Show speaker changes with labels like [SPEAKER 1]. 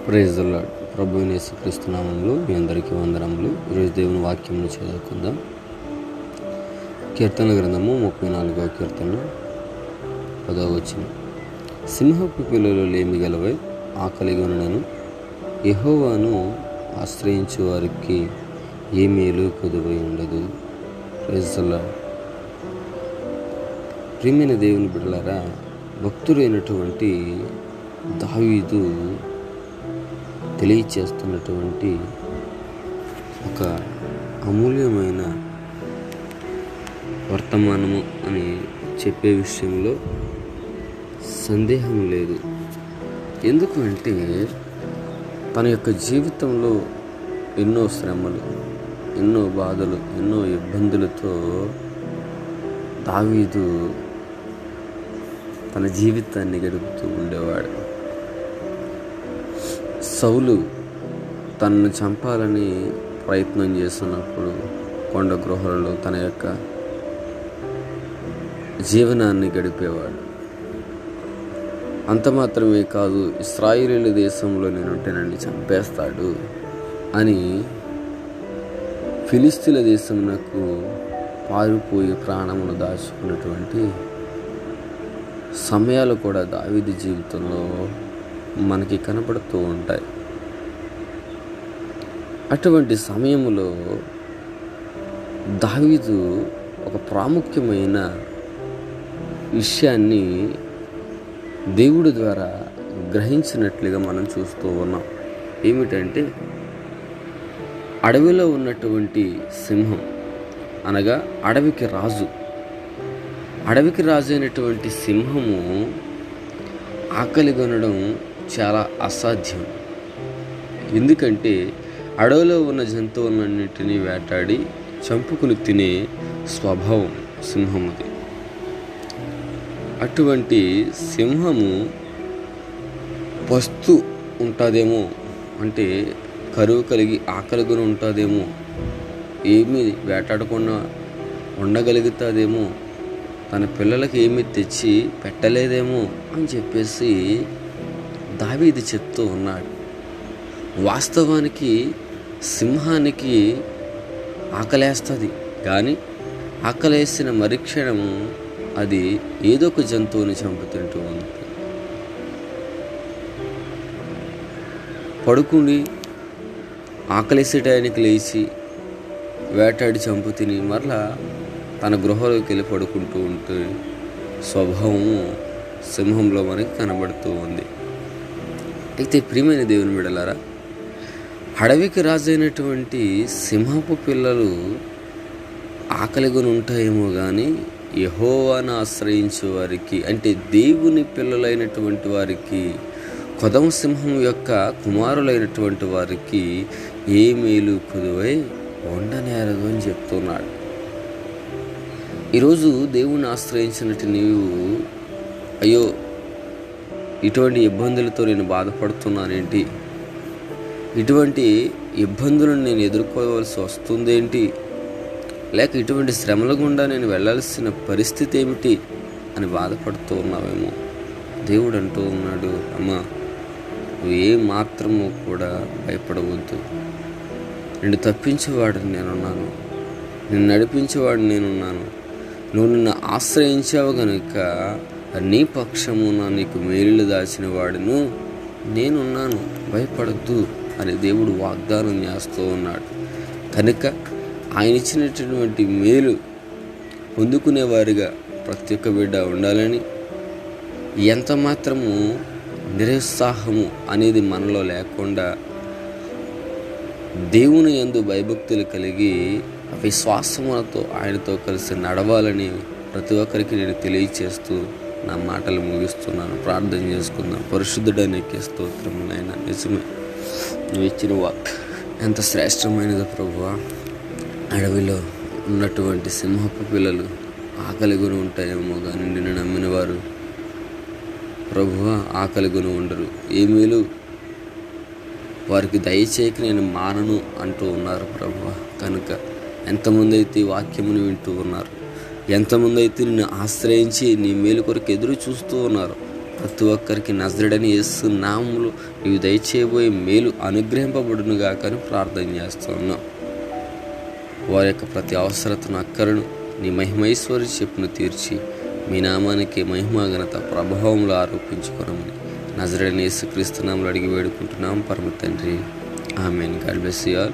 [SPEAKER 1] Praise the lord. ప్రభువైన యేసుక్రీస్తు నామములో మీ అందరికీ వందనములు. ఈరోజు దేవుని వాక్యమును చదువుకుందాం. కీర్తన గ్రంథము 34వ కీర్తన 10వ వచనం. సింహపు పిల్లలు లేమి గలవై ఆకలిగొనను, యెహోవాను ఆశ్రయించు వారికి ఏ మేలు కొదువై ఉండదు. Praise the Lord. ప్రియమైన దేవుని బిడ్డలారా, భక్తుడైనటువంటి దావీదు తెలియచేస్తున్నటువంటి ఒక అమూల్యమైన వర్తమానము అని చెప్పే విషయంలో సందేహం లేదు. ఎందుకు అంటే తన యొక్క జీవితంలో ఎన్నో శ్రమలు, ఎన్నో బాధలు, ఎన్నో ఇబ్బందులతో దావీదు తన జీవితాన్ని గడుపుతూ ఉండేవాడు. సౌలు తనను చంపాలని ప్రయత్నం చేస్తున్నప్పుడు కొండ గృహాలలో తన యొక్క జీవనాన్ని గడిపేవాడు. అంత మాత్రమే కాదు, ఇశ్రాయేలు దేశంలో నేనుంటే నన్ను చంపేస్తాడు అని ఫిలిస్తీన్ల దేశమునకు పారిపోయి ప్రాణమును దాచుకున్నటువంటి సమయాలు కూడా దావీదు జీవితంలో మనకి కనపడుతూ ఉంటాయి. అటువంటి సమయంలో దావీదు ఒక ప్రాముఖ్యమైన విషయాన్ని దేవుడి ద్వారా గ్రహించినట్లుగా మనం చూస్తూ ఉన్నాం. ఏమిటంటే, అడవిలో ఉన్నటువంటి సింహం అనగా అడవికి రాజు అయినటువంటి సింహము ఆకలిగొనడం చాలా అసాధ్యం. ఎందుకంటే అడవిలో ఉన్న జంతువులన్నింటినీ వేటాడి చంపుకుని తినే స్వభావం సింహముది. అటువంటి సింహము పస్తు ఉంటుందేమో, అంటే కరువు కలిగి ఆకలిగొని ఉంటుందేమో, ఏమీ వేటాడకుండా ఉండగలుగుతుందేమో, తన పిల్లలకి ఏమీ తెచ్చి పెట్టలేదేమో అని చెప్పేసి దావీదు చెప్తూ ఉన్నాడు. వాస్తవానికి సింహానికి ఆకలేస్తుంది, కానీ ఆకలేసిన మరుక్షణము అది ఏదో ఒక జంతువుని చంపుతుంటూ ఉంది. పడుకుని ఆకలేసే టైంకి లేచి వేటాడి చంపు తిని మరలా తన గృహలోకి వెళ్ళి పడుకుంటూ ఉంటే స్వభావము సింహంలో మనకి కనబడుతూ ఉంది. అయితే ప్రియమైన దేవుని బిడ్డలారా, అడవికి రాజైనటువంటి సింహపు పిల్లలు ఆకలిగొని ఉంటాయేమో కానీ యెహోవాను ఆశ్రయించే వారికి, అంటే దేవుని పిల్లలైనటువంటి వారికి, కొదమ సింహం యొక్క కుమారులైనటువంటి వారికి ఏ మేలు కొదువై ఉండనేరదు అని చెప్తున్నాడు. ఈరోజు దేవుని ఆశ్రయించినట్టు నీవు, అయ్యో ఇటువంటి ఇబ్బందులతో నేను బాధపడుతున్నానేంటి, ఇటువంటి ఇబ్బందులను నేను ఎదుర్కోవాల్సి వస్తుందేంటి, లేక ఇటువంటి శ్రమల గుండా నేను వెళ్ళాల్సిన పరిస్థితి ఏమిటి అని బాధపడుతూ ఉన్నావేమో. దేవుడు అంటూ ఉన్నాడు, అమ్మా నువ్వు ఏ మాత్రము కూడా భయపడవద్దు, నిన్ను తప్పించేవాడిని నేనున్నాను, నిన్ను నడిపించేవాడిని నేనున్నాను, నువ్వు నిన్ను ఆశ్రయించావు గనుక నీ పక్షమున నీకు మేలు దాచిన వాడును నేనున్నాను, భయపడద్దు అని దేవుడు వాగ్దానం చేస్తూ ఉన్నాడు. కనుక ఆయన ఇచ్చినటువంటి మేలు పొందుకునేవారిగా ప్రతి ఒక్క బిడ్డ ఉండాలని, ఎంత మాత్రము నిరుత్సాహము అనేది మనలో లేకుండా దేవుని యందు భయభక్తులు కలిగి విశ్వాసములతో ఆయనతో కలిసి నడవాలని ప్రతి ఒక్కరికి నేను తెలియచేస్తూ నా మాటలు ముగిస్తున్నాను. ప్రార్థన చేసుకుందాం. పరిశుద్ధుడానికి స్తోత్రం నాయనా. నిజమే, నువ్వు ఇచ్చిన వాక్ ఎంత శ్రేష్టమైనదో ప్రభువా. అడవిలో ఉన్నటువంటి సింహపు పిల్లలు ఆకలిగొని ఉంటాయేమో కానీ నిన్ను నమ్మిన వారు ప్రభువా ఆకలిగొని ఉండరు. ఏ మేలు వారికి దయచేయక నేను మానను అంటూ ఉన్నారు ప్రభువా. కనుక ఎంతమంది అయితే వాక్యమును వింటూ ఉన్నారు, ఎంతమంది అయితే నిన్ను ఆశ్రయించి నీ మేలు కొరకు ఎదురు చూస్తూ ఉన్నారు, ప్రతి ఒక్కరికి నజరేయుడైన యేసు నామములో నీవు దయచేయబోయే మేలు అనుగ్రహింపబడును గాక అని ప్రార్థన చేస్తున్నాం. వారి యొక్క ప్రతి అవసరతను అక్కరను నీ మహిమైశ్వరి చెప్పును తీర్చి మీ నామానికి మహిమ ఘనత ప్రభావంలో ఆరోపించుకోనమని నజరేయుడైన యేసుక్రీస్తు నామములో అడిగి వేడుకుంటున్నాం పరమ తండ్రి. Amen. God bless you all.